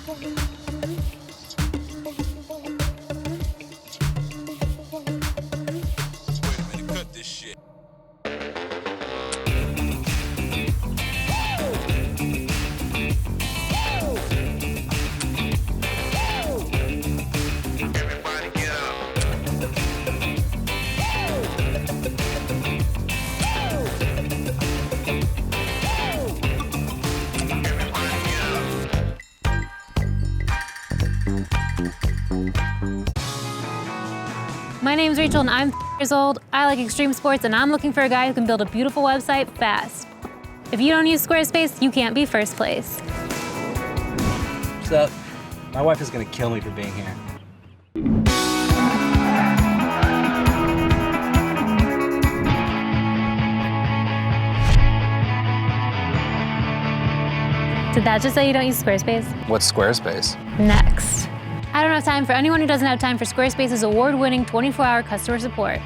Cut this shit. Everybody get up. Everybody get up. My name's Rachel and I'm years old. I like extreme sports and I'm looking for a guy who can build a beautiful website fast. If you don't use Squarespace, you can't be first place. What's up? My wife is gonna kill me for being here. Did that just say you don't use Squarespace? What's Squarespace? Next. I don't have time for anyone who doesn't have time for Squarespace's award-winning 24-hour customer support.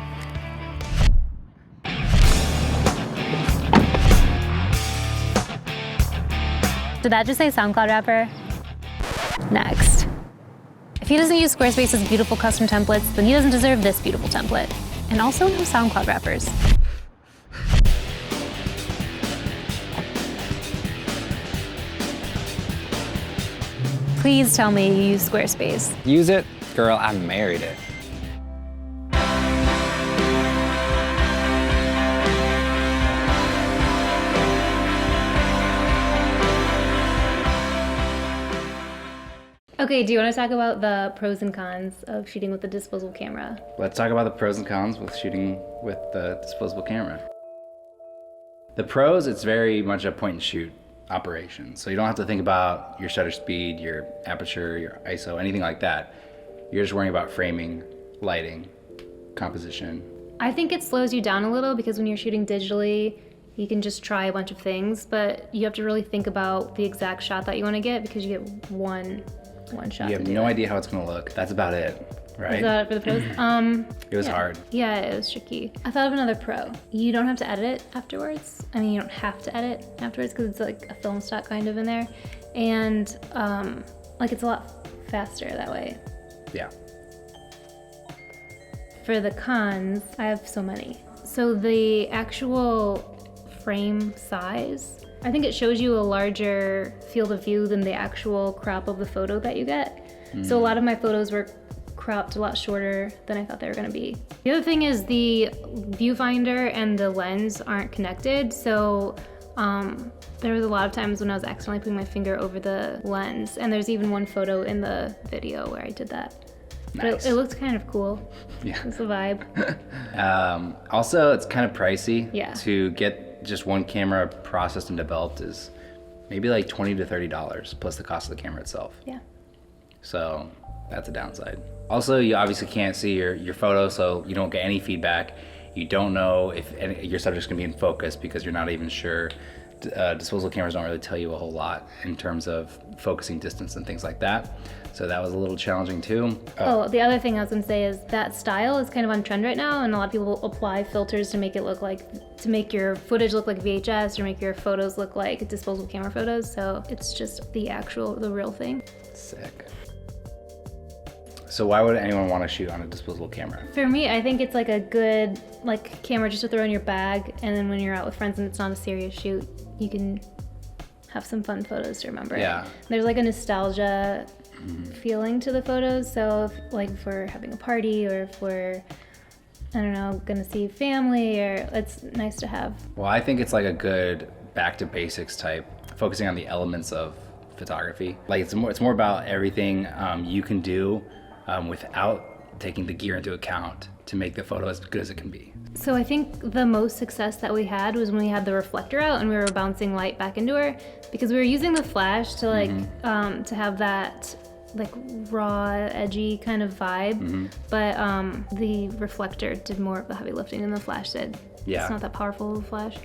Did that just say SoundCloud rapper? Next. If he doesn't use Squarespace's beautiful custom templates, then he doesn't deserve this beautiful template. And also no SoundCloud rappers. Please tell me you use Squarespace. Use it? Girl, I married it. Okay, do you want to talk about the pros and cons of shooting with a disposable camera? Let's talk about the pros and cons with shooting with the disposable camera. The pros, it's very much a point and shoot operation. So you don't have to think about your shutter speed, your aperture, your ISO, anything like that. You're just worrying about framing, lighting, composition. I think it slows you down a little because when you're shooting digitally, you can just try a bunch of things, but you have to really think about the exact shot that you want to get because you get one shot. You have no idea how it's gonna look. That's about it, right? Is that for the pros? It was hard. Yeah, it was tricky. I thought of another pro. You don't have to edit it afterwards. I mean, you don't have to edit afterwards because it's like a film stock kind of in there. And like it's a lot faster that way. Yeah. For the cons, I have so many. So the actual frame size, I think it shows you a larger field of view than the actual crop of the photo that you get. So a lot of my photos were cropped a lot shorter than I thought they were gonna be. The other thing is the viewfinder and the lens aren't connected. So there was a lot of times when I was accidentally putting my finger over the lens, and there's even one photo in the video where I did that. Nice. But it looked kind of cool. Yeah. It's a vibe. Also, it's kind of pricey. Yeah. To get just one camera processed and developed is maybe like $20 to $30 plus the cost of the camera itself. Yeah. So that's a downside. Also, you obviously can't see your photo, so you don't get any feedback. You don't know if your subject's gonna be in focus because you're not even sure. Disposable cameras don't really tell you a whole lot in terms of focusing distance and things like that. So that was a little challenging too. Oh, the other thing I was gonna say is that style is kind of on trend right now, and a lot of people apply filters to make it look like, to make your footage look like VHS or make your photos look like disposable camera photos. So it's just the real thing. Sick. So why would anyone want to shoot on a disposable camera? For me, I think it's like a good camera just to throw in your bag, and then when you're out with friends and it's not a serious shoot, you can have some fun photos to remember. Yeah. There's like a nostalgia feeling to the photos. So if we're having a party or if we're, I don't know, gonna see family, or it's nice to have. Well, I think it's like a good back to basics type, focusing on the elements of photography. Like it's more about everything you can do without taking the gear into account to make the photo as good as it can be. So I think the most success that we had was when we had the reflector out and we were bouncing light back into her, because we were using the flash to to have that raw, edgy kind of vibe, but the reflector did more of the heavy lifting than the flash did. Yeah. It's not that powerful of a flash.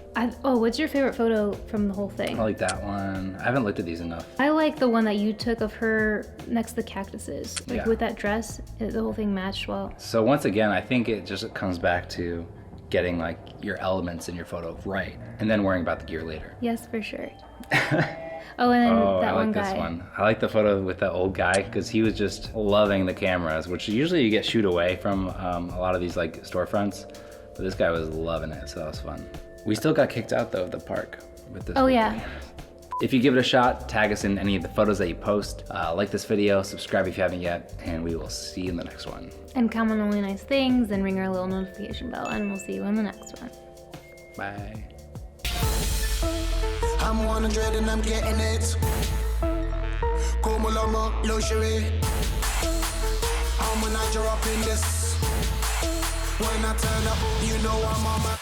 What's your favorite photo from the whole thing? I like that one. I haven't looked at these enough. I like the one that you took of her next to the cactuses. Yeah. With that dress, the whole thing matched well. So once again, I think it just comes back to getting your elements in your photo right, and then worrying about the gear later. Yes, for sure. Oh, and then Oh, that I one like guy. this one. I like the photo with that old guy because he was just loving the cameras, which usually you get shoot away from a lot of these like storefronts. But this guy was loving it, so that was fun. We still got kicked out though of the park with this. Oh yeah. If you give it a shot, tag us in any of the photos that you post. Like this video, subscribe if you haven't yet, and we will see you in the next one. And comment only nice things and ring our little notification bell, and we'll see you in the next one. Bye. I'm 100 and I'm getting it. Como lomo, luxury. I'm when I drop in this. When I turn up, you know I'm on my.